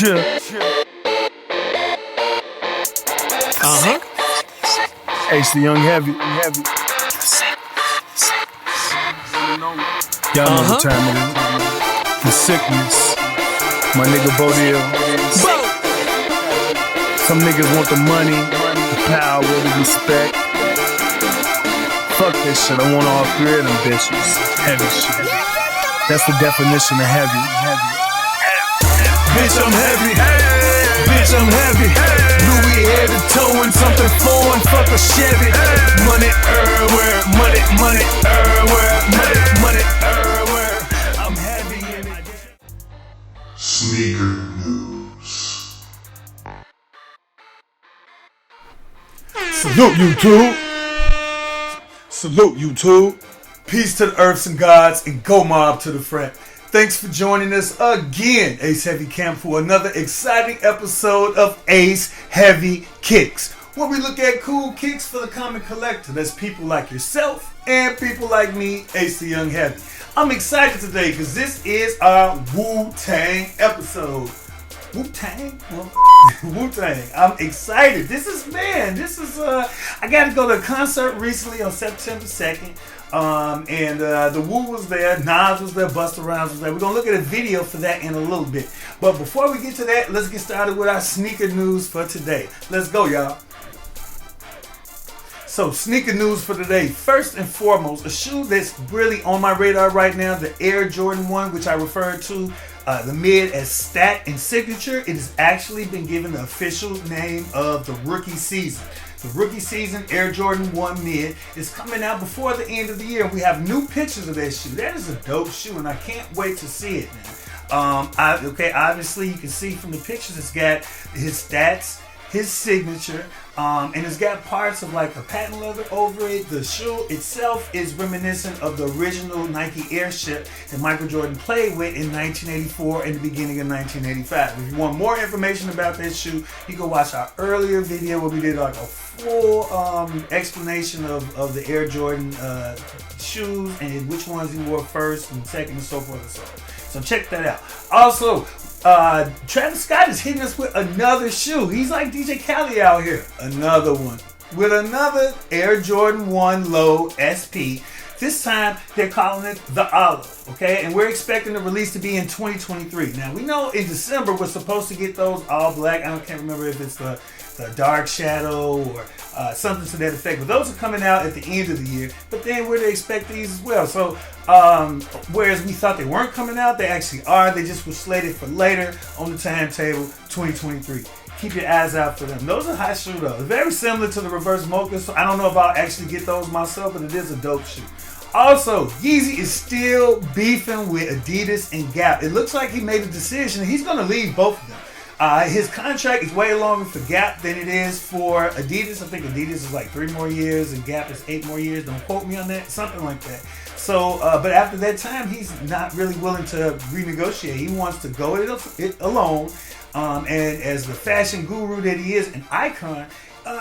Ace the Young Heavy. Y'all know what time it is. The sickness. My nigga Bodil. Some niggas want the money, the power, the respect. Fuck this shit, I want all three of them bitches. Heavy shit. That's the definition of heavy. Bitch, I'm heavy. Bitch, I'm heavy. Louis head to toe and something foreign. Fuck a Chevy. Money everywhere. Money everywhere. Money everywhere. I'm heavy in it. Sneaker news. Salute YouTube. Salute YouTube. Peace to the earths and gods, and go mob to the frat. Thanks for joining us again, Ace Heavy Camp, for another exciting episode of Ace Heavy Kicks, where we look at cool kicks for the common collector. That's people like yourself and people like me, Ace the Young Heavy. I'm excited today because this is our Wu-Tang episode. Wu-Tang? Wu-Tang. I'm excited. I got to go to a concert recently on September 2nd. And the Wu was there, Nas was there, Busta Rhymes was there. We're going to look at a video for that in a little bit. But before we get to that, let's get started with our sneaker news for today. Let's go, y'all. So, sneaker news for today. First and foremost, a shoe that's really on my radar right now, the Air Jordan 1, which I referred to the mid as Stat and Signature. It has actually been given the official name of the rookie season. The rookie season Air Jordan 1 mid is coming out before the end of the year. We have new pictures of that shoe. That is a dope shoe, and I can't wait to see it, man. Obviously you can see from the pictures it's got his stats, his signature, and it's got parts of like a patent leather over it. The shoe itself is reminiscent of the original Nike Airship that Michael Jordan played with in 1984 and the beginning of 1985. If you want more information about that shoe, you can watch our earlier video where we did like a full explanation of the Air Jordan shoes and which ones he wore first and second and so forth and so on. So check that out. Also, Travis Scott is hitting us with another shoe. He's like DJ Khaled out here. Another one. With another Air Jordan 1 Low SP. This time, they're calling it the Olive. Okay? And we're expecting the release to be in 2023. Now, we know in December we're supposed to get those all black. I can't remember if it's the Dark Shadow or something to that effect. But those are coming out at the end of the year. But then we're to expect these as well. So, whereas we thought they weren't coming out, they actually are. They just were slated for later on the timetable, 2023. Keep your eyes out for them. Those are hot shoes though. Very similar to the reverse mocha. So I don't know if I'll actually get those myself, but it is a dope shoe. Also, Yeezy is still beefing with Adidas and Gap. It looks like he made a decision. He's going to leave both of them. His contract is way longer for Gap than it is for Adidas. I think Adidas is like 3 more years and Gap is 8 more years. Don't quote me on that. Something like that. So, but after that time, he's not really willing to renegotiate. He wants to go it alone. And as the fashion guru that he is, an icon,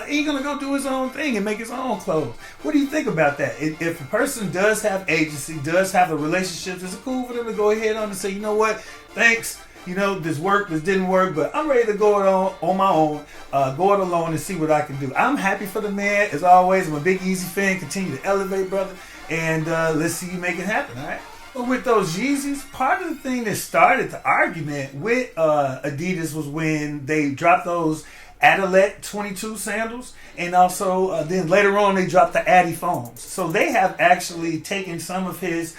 he's going to go do his own thing and make his own clothes. What do you think about that? If a person does have agency, does have a relationship, is it cool for them to go ahead on and say, you know what, thanks. You know, this didn't work, but I'm ready to go it on my own, go it alone and see what I can do. I'm happy for the man, as always. I'm a big Yeezy fan. Continue to elevate, brother. And let's see you make it happen, all right? But with those Yeezys, part of the thing that started the argument with Adidas was when they dropped those Adilette 22 sandals, and also then later on they dropped the Addy foams. So they have actually taken some of his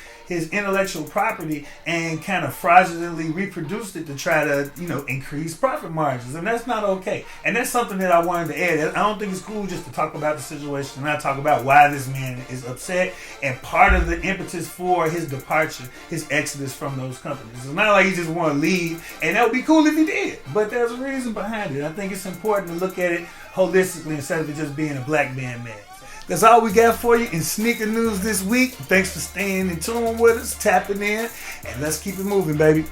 intellectual property and kind of fraudulently reproduced it to try to, increase profit margins. And that's not okay. And that's something that I wanted to add. I don't think it's cool just to talk about the situation and not talk about why this man is upset and part of the impetus for his departure, his exodus from those companies. It's not like he just want to leave, and that would be cool if he did. But there's a reason behind it. I think it's important to look at it holistically instead of it just being a black man mad. That's all we got for you in sneaker news this week. Thanks for staying in tune with us, tapping in, and let's keep it moving, baby.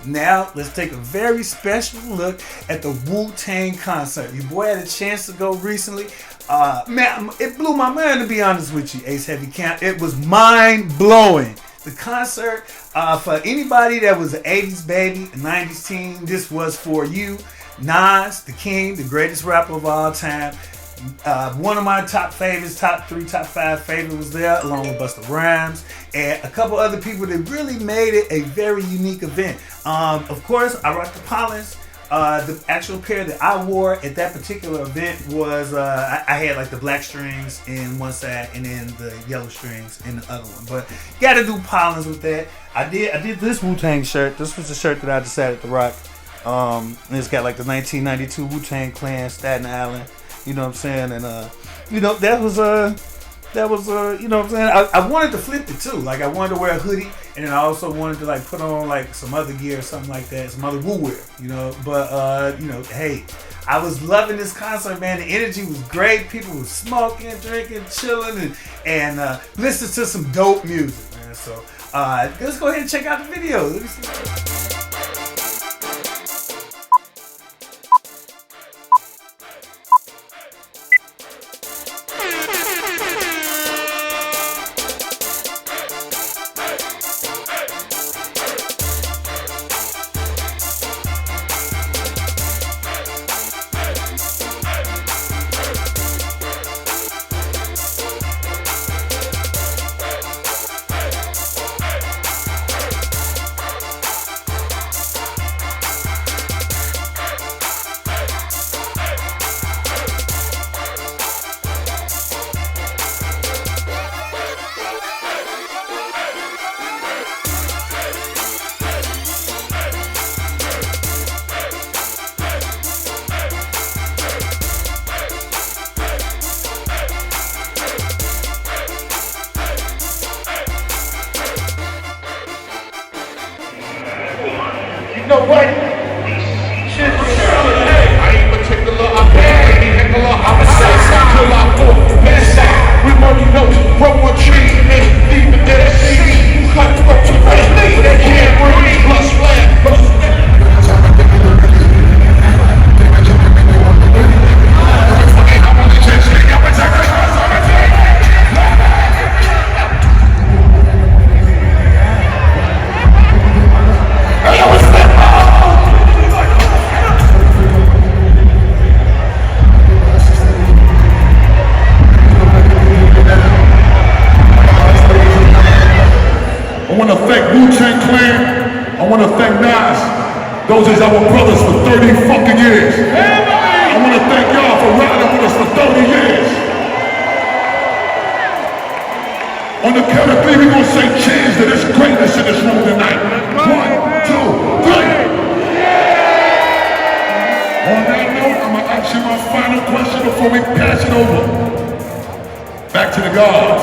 Now, let's take a very special look at the Wu-Tang concert. Your boy had a chance to go recently. Man, it blew my mind, to be honest with you, Ace Heavy Camp. It was mind-blowing The concert, for anybody that was an 80s baby, a 90s teen, this was for you. Nas, the king, the greatest rapper of all time. One of my top favorites, top 3, top 5 favorite was there, along with Busta Rhymes and a couple other people that really made it a very unique event. Of course, I rocked the Pollins. The actual pair that I wore at that particular event was I had like the black strings in one side and then the yellow strings in the other one. But got to do Pollins with that. I did this Wu-Tang shirt. This was the shirt that I decided to rock. And it's got like the 1992 Wu-Tang Clan, Staten Island. You know what I'm saying? And that was you know what I'm saying? I wanted to flip it too. Like I wanted to wear a hoodie, and then I also wanted to like put on like some other gear or something like that, some other woo wear, you know. But hey, I was loving this concert, man. The energy was great. People were smoking, drinking, chilling, and listening to some dope music, man. So let's go ahead and check out the video. Let me see. You know what? Shit, I ain't particular, I'm bad, ain't heckler, I'm a side till I walk the best side. We money notes, grow a tree, and leave the dead sea. Cut throat to the lead, they can't breathe, plus flat, I want to thank Wu-Tang Clan. I want to thank Nas. Those is our brothers for 30 fucking years. I want to thank y'all for riding with us for 30 years. On the count of 3, we're going to say cheers to this greatness in this room tonight. 1, 2, 3. On that note, I'm going to ask you my final question before we pass it over. Back to the gods.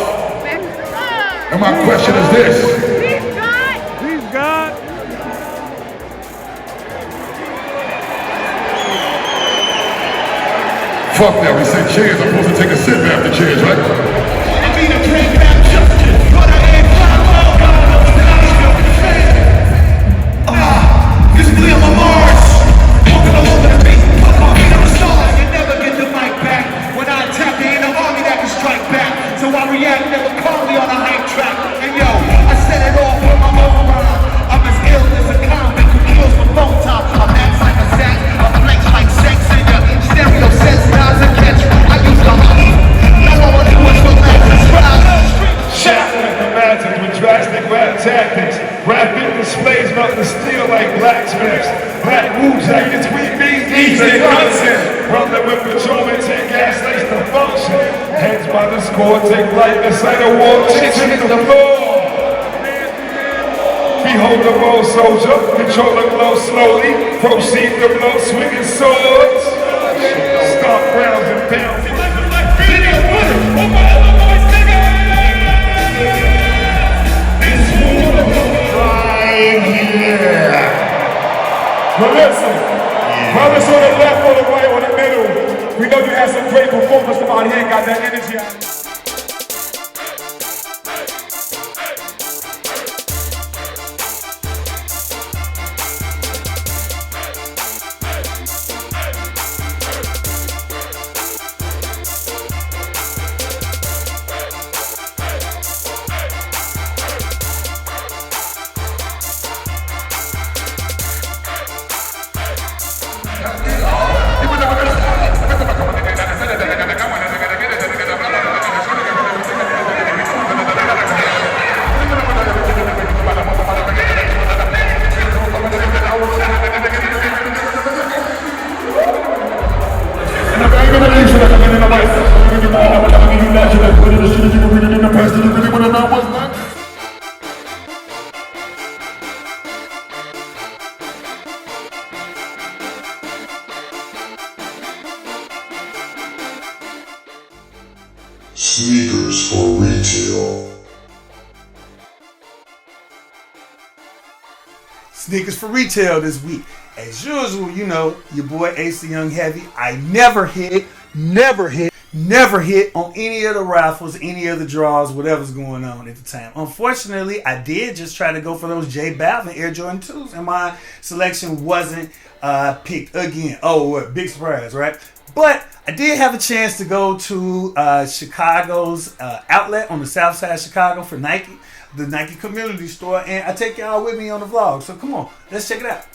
And my question is this. Fuck that, we said cheers. I'm supposed to take a sip after cheers, right? I mean, a drink about justice, but I ain't proud of God knows that I still can say this is Liam Lamar's walking all over the beat, put my feet on the star. You never get the mic back. When I attack, there ain't an army that can strike back. So I react never calmly on a hype track. And yo, I set it off with my own rhyme. I'm as ill as a convict who kills for phone top. I'm acts like a sax, I'm flex like sex in your stereo sets. I use the money. No one who was for shattering the mountains with drastic rap tactics. Rapid displays melt the steel like blacksmiths. Black Wu jackets, we mean easy content. Rolling with patrolmen, take gas stations to function. Heads by the score, take light inside a war. Chitching in the floor. Behold the bold soldier, control the glow slowly. Proceed to blow, swinging swords. Start rounds and pounds. Right here. But listen, brothers on the left, on the right, or the middle, we know you had some great performance from out here, got that energy. Sneakers for retail this week. As usual, you know, your boy Ace the Young Heavy. I never hit on any of the raffles, any of the draws, whatever's going on at the time. Unfortunately, I did just try to go for those J Balvin Air Jordan 2s, and my selection wasn't picked again. Oh, what? Big surprise, right? But I did have a chance to go to Chicago's outlet on the south side of Chicago for Nike, the Nike community store, and I take y'all with me on the vlog. So come on, let's check it out.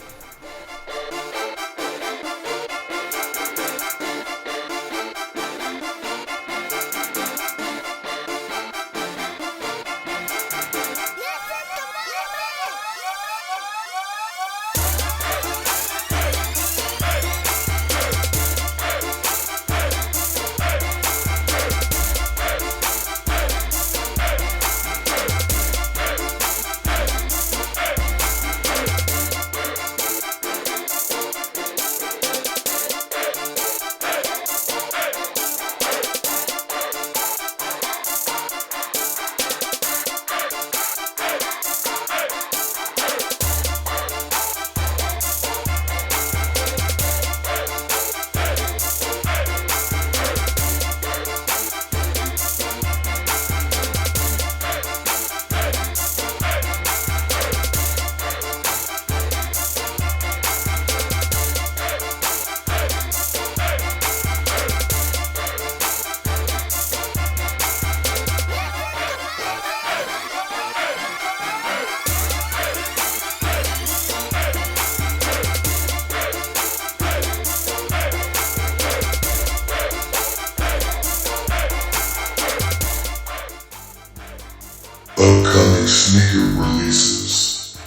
Upcoming sneaker releases.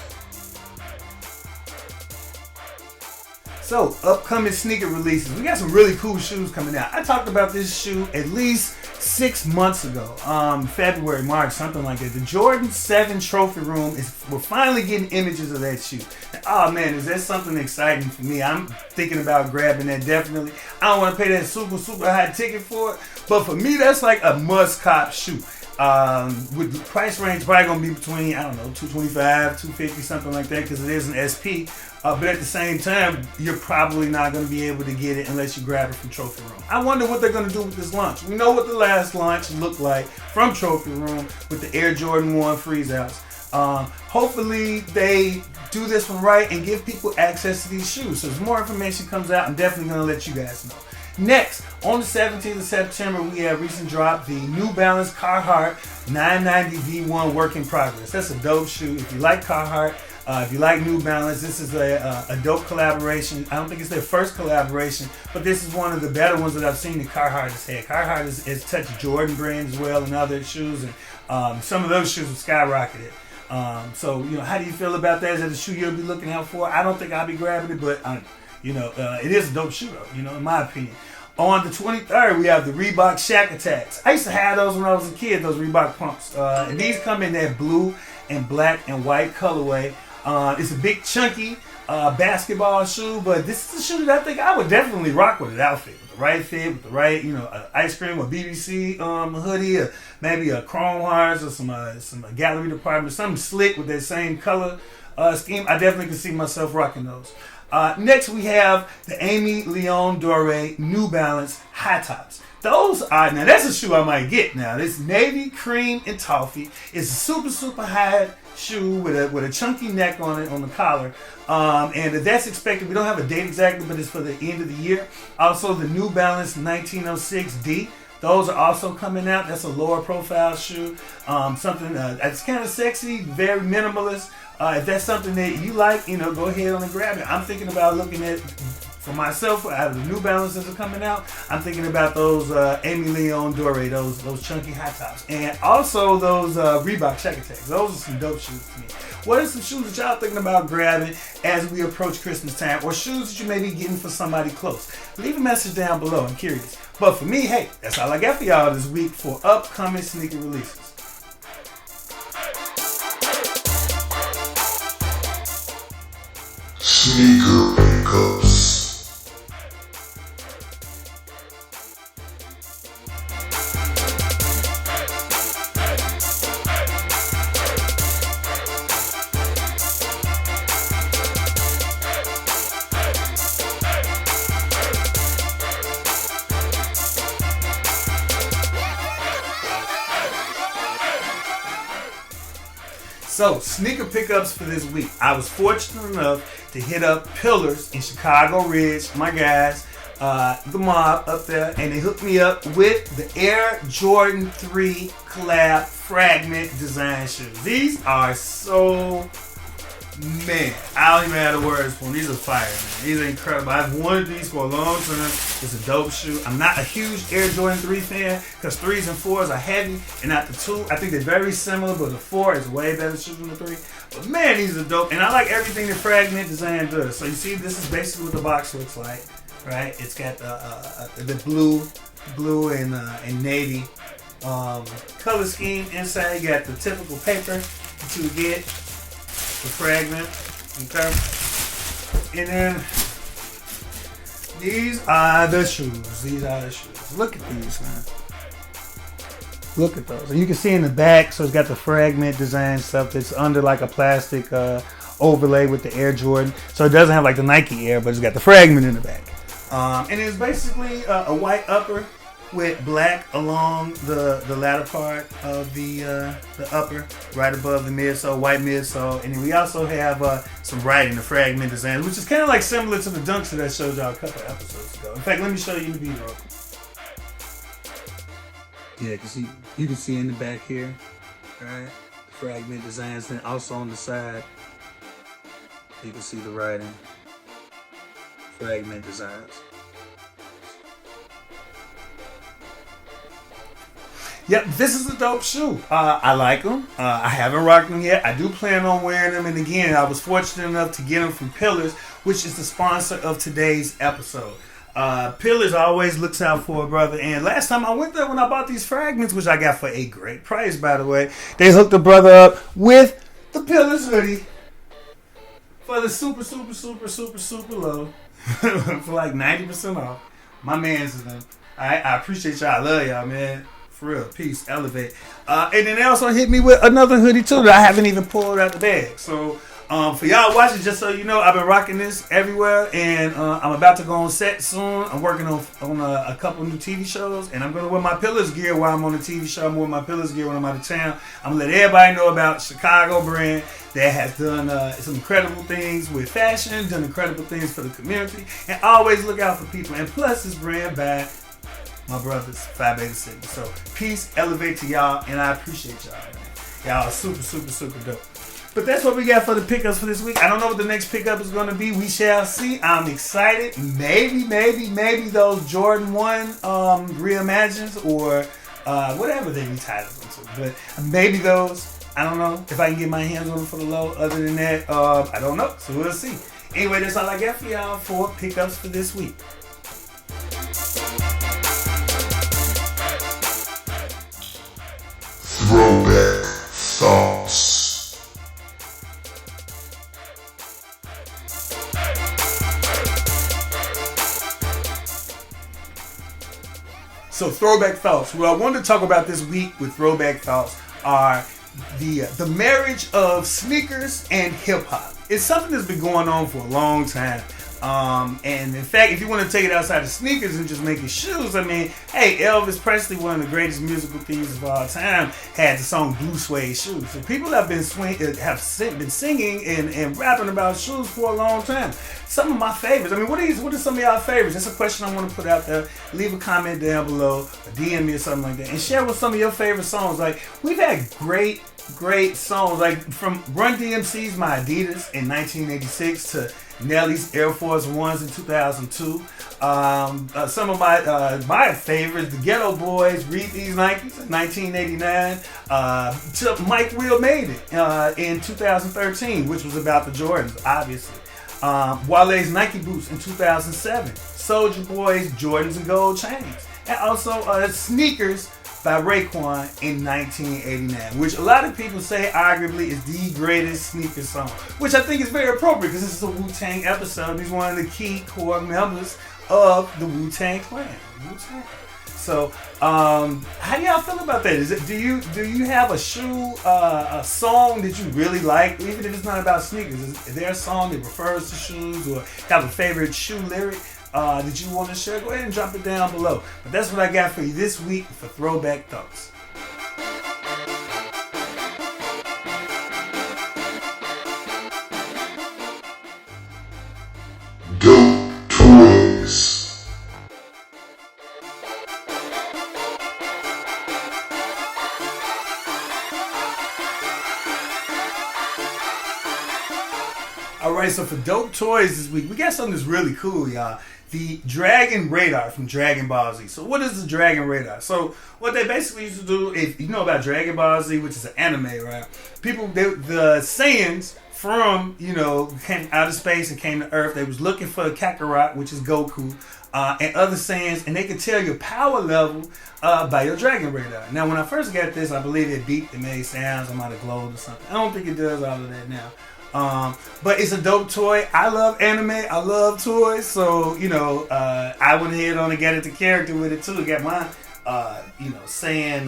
So, upcoming sneaker releases. We got some really cool shoes coming out. I talked about this shoe at least 6 months ago. February, March, something like that. The Jordan 7 Trophy Room, we're finally getting images of that shoe. Oh man, is that something exciting for me? I'm thinking about grabbing that definitely. I don't want to pay that super high ticket for it, but for me, that's like a must-cop shoe. With the price range probably gonna be between, I don't know, $225, $250, something like that, because it is an SP. But at the same time, you're probably not gonna be able to get it unless you grab it from Trophy Room. I wonder what they're gonna do with this launch. We know what the last launch looked like from Trophy Room with the Air Jordan 1 freeze outs. Hopefully they do this one right and give people access to these shoes. So as more information comes out, I'm definitely gonna let you guys know. Next, on the 17th of September, we have recent drop the New Balance Carhartt 990 V1 work in progress. That's a dope shoe. If you like Carhartt, if you like New Balance, this is a dope collaboration. I don't think it's their first collaboration, but this is one of the better ones that I've seen that Carhartt has had. Carhartt has touched Jordan brand as well and other shoes, and some of those shoes have skyrocketed. So, you know, how do you feel about that? Is that a shoe you'll be looking out for? I don't think I'll be grabbing it, but it is a dope shoe though, you know, in my opinion. On the 23rd, we have the Reebok Shack Attacks. I used to have those when I was a kid, those Reebok pumps. And these come in that blue and black and white colorway. It's a big, chunky basketball shoe, but this is a shoe that I think I would definitely rock with an outfit. With the right fit, with the right, ice cream or BBC hoodie, or maybe a Chrome Hearts or some gallery department, something slick with that same color scheme. I definitely can see myself rocking those. Next, we have the Amy Leon Dore New Balance High Tops. Those are, now that's a shoe I might get now. This navy, cream, and toffee. It's a super high shoe with a chunky neck on it, on the collar. And that's expected, we don't have a date exactly, but it's for the end of the year. Also, the New Balance 1906D. Those are also coming out. That's a lower profile shoe. Something that's kind of sexy, very minimalist. If that's something that you like, go ahead on and grab it. I'm thinking about looking at, for myself, out of the New Balances that are coming out, I'm thinking about those Amy Leon Dore, those chunky high tops. And also those Reebok Shack Attacks. Those are some dope shoes to me. What are some shoes that y'all thinking about grabbing as we approach Christmas time? Or shoes that you may be getting for somebody close? Leave a message down below. I'm curious. But for me, hey, that's all I got for y'all this week for upcoming sneaker releases. Sneaker pickups. So, sneaker pickups for this week. I was fortunate enough to hit up Pillars in Chicago Ridge, my guys, the mob up there, and they hooked me up with the Air Jordan 3 collab Fragment design shoes. These are so, man, I don't even have the words for them. These are fire, man. These are incredible. I've wanted these for a long time. It's a dope shoe. I'm not a huge Air Jordan 3 fan because 3s and 4s are heavy and not the 2. I think they're very similar, but the 4 is way better shoe than the 3. But man, these are dope. And I like everything that Fragment design does. So you see, this is basically what the box looks like, right? It's got the blue and navy color scheme inside. You got the typical paper that you would get. The Fragment, okay? And then these are the shoes. Look at these, man. Look at those. And you can see in the back, so it's got the Fragment design stuff that's under like a plastic overlay with the Air Jordan. So it doesn't have like the Nike Air, but it's got the Fragment in the back. And it's basically a white upper with black along the latter part of the upper, right above the midsole, white midsole. And then we also have some writing, the Fragment design, which is kind of like similar to the dunks that I showed y'all a couple of episodes ago. In fact, let me show you the video. Yeah, because you can see in the back here, right, the Fragment designs. Then also on the side, you can see the writing, Fragment designs. Yep, this is a dope shoe. I like them. I haven't rocked them yet. I do plan on wearing them. And again, I was fortunate enough to get them from Pillars, which is the sponsor of today's episode. Pillars always looks out for a brother. And last time I went there when I bought these Fragments, which I got for a great price, by the way, they hooked the brother up with the Pillars hoodie for the super low for like 90% off. My man's is them. I appreciate y'all. I love y'all, man. For real, peace, elevate. And then they also hit me with another hoodie too that I haven't even pulled out the bag. So for y'all watching, just so you know, I've been rocking this everywhere, and I'm about to go on set soon. I'm working on a couple new TV shows, and I'm gonna wear my Pillars gear while I'm on the TV show. I'm wearing my Pillars gear when I'm out of town. I'm gonna let everybody know about Chicago brand that has done some incredible things with fashion, done incredible things for the community, and always look out for people. And plus, this brand by my brothers, Phi Beta Sigma. So peace, elevate to y'all, and I appreciate y'all, man. Y'all are super dope. But that's what we got for the pickups for this week. I don't know what the next pickup is going to be. We shall see. I'm excited. Maybe those Jordan 1 reimagines or whatever they retitled them to. But maybe those. I don't know if I can get my hands on them for the low. Other than that, I don't know. So we'll see. Anyway, that's all I got for y'all for pickups for this week. Throwback thoughts. So throwback thoughts. What I wanted to talk about this week with throwback thoughts are the marriage of sneakers and hip hop. It's something that's been going on for a long time. And in fact, if you want to take it outside of sneakers and just make it shoes, I mean, hey, Elvis Presley, one of the greatest musical thieves of all time, had the song Blue Suede Shoes. So people have been been singing and rapping about shoes for a long time. Some of my favorites. I mean, what are some of y'all favorites? That's a question I want to put out there. Leave a comment down below, or DM me or something like that, and share with some of your favorite songs. Like, we've had great songs, like from Run DMC's My Adidas in 1986 to Nelly's Air Force Ones in 2002. Some of my favorites, the Ghetto Boys, Read These Nikes in 1989. To Mike Will Made It in 2013, which was about the Jordans, obviously. Wale's Nike Boots in 2007. Soulja Boy's Jordans and Gold Chains. And also Sneakers by Raekwon in 1989, which a lot of people say arguably is the greatest sneaker song, which I think is very appropriate because this is a Wu-Tang episode. He's one of the key core members of the Wu-Tang clan. Wu-Tang. So, how do y'all feel about that? Do you have a shoe, a song that you really like, even if it's not about sneakers? Is there a song that refers to shoes, or have a favorite shoe lyric that you want to share? Go ahead and drop it down below. But that's what I got for you this week for Throwback Thoughts. Alright, so for dope toys this week, we got something that's really cool, y'all. The Dragon Radar from Dragon Ball Z. So what is the Dragon Radar? So what they basically used to do, if you know about Dragon Ball Z, which is an anime, right? The Saiyans from, came out of space and came to Earth. They was looking for Kakarot, which is Goku, and other Saiyans, and they could tell your power level by your Dragon Radar. Now, when I first got this, I believe it beeped, it made sounds, I might have glowed or something. I don't think it does all of that now. But it's a dope toy. I love anime. I love toys. So, I went ahead on and got into character with it too. Got my, Saiyan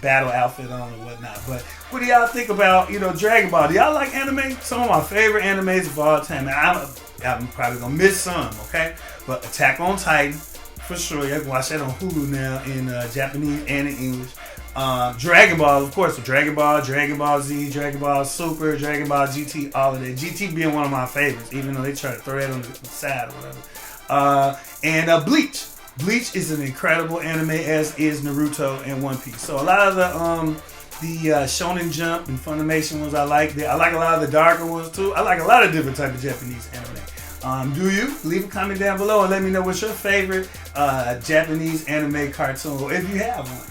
battle outfit on and whatnot. But what do y'all think about, Dragon Ball? Do y'all like anime? Some of my favorite animes of all time. Now, I'm probably going to miss some, okay? But Attack on Titan, for sure. You can watch that on Hulu now in Japanese and in English. Dragon Ball, of course, so Dragon Ball Z, Dragon Ball Super, Dragon Ball GT, all of that. GT being one of my favorites, even though they try to throw that on the side or whatever. And Bleach. Bleach is an incredible anime, as is Naruto and One Piece. So a lot of the Shonen Jump and Funimation ones I like. I like a lot of the darker ones too. I like a lot of different type of Japanese anime. Do you? Leave a comment down below and let me know what's your favorite Japanese anime cartoon, or if you have one.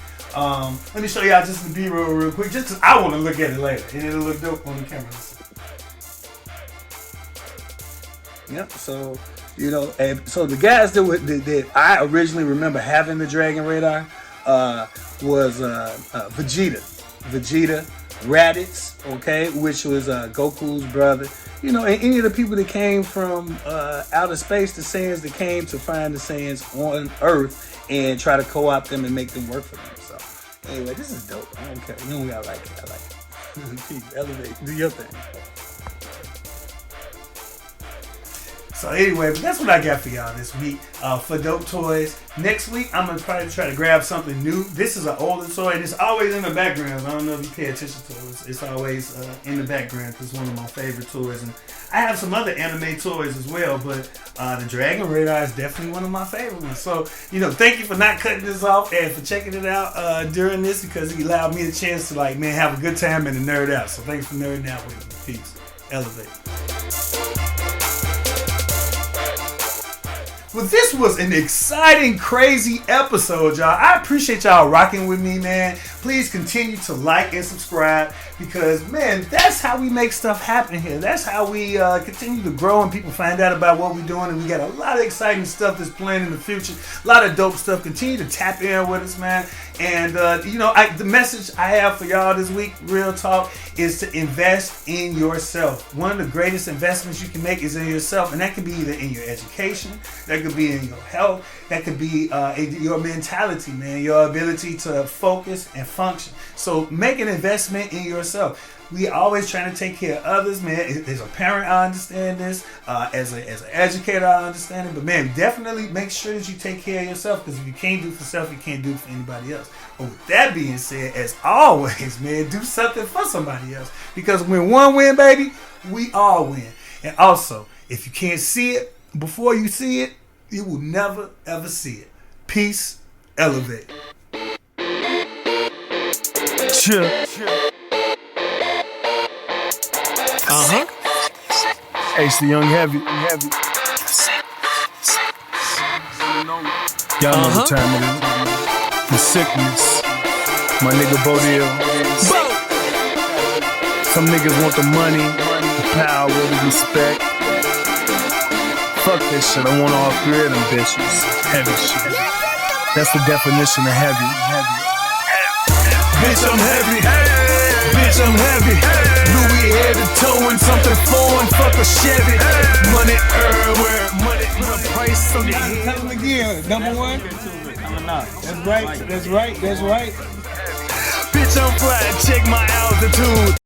Let me show y'all just the B-roll real quick, just 'cause I want to look at it later, and it'll look dope on the camera. Yep. So so the guys that I originally remember having the Dragon Radar was Vegeta, Raditz, okay, which was Goku's brother. And any of the people that came from outer space, the Saiyans that came to find the Saiyans on Earth and try to co-opt them and make them work for them. So anyway, this is dope. I don't care. You know I like it. I like it. Peace. Elevate. Do your thing. So anyway, but that's what I got for y'all this week for Dope Toys. Next week, I'm going to probably try to grab something new. This is an older toy, and it's always in the background. I don't know if you pay attention to it. It's always in the background because it's one of my favorite toys. And I have some other anime toys as well, but the Dragon Radar is definitely one of my favorite ones. So, thank you for not cutting this off and for checking it out during this, because it allowed me the chance to, have a good time and to nerd out. So thanks for nerding out with me. Peace. Elevate. Well, this was an exciting, crazy episode, y'all. I appreciate y'all rocking with me, man. Please continue to like and subscribe, because, man, that's how we make stuff happen here. That's how we continue to grow and people find out about what we're doing. And we got a lot of exciting stuff that's planned in the future. A lot of dope stuff. Continue to tap in with us, man. And, the message I have for y'all this week, real talk, is to invest in yourself. One of the greatest investments you can make is in yourself. And that could be either in your education, that could be in your health, that could be your mentality, man, your ability to focus and function. So make an investment in yourself. We always trying to take care of others, man. As a parent, I understand this. As an educator, I understand it. But, man, definitely make sure that you take care of yourself, because if you can't do it for self, you can't do it for anybody else. But with that being said, as always, man, do something for somebody else. Because when one win, baby, we all win. And also, if you can't see it before you see it, you will never, ever see it. Peace. Elevate. Chill. H the Young Heavy. Y'all know what time it is. The sickness. My nigga Bodil. Some niggas want the money, the power, the respect. Fuck this shit. I want all three of them bitches. Heavy shit. That's the definition of heavy. Bitch, I'm heavy. Bitch, I'm heavy. Louis head to toe and something foreign. Fuck a Chevy. Money everywhere. Money price on the head. Tell them again. Number one. That's right. Bitch, I'm fly, check my altitude.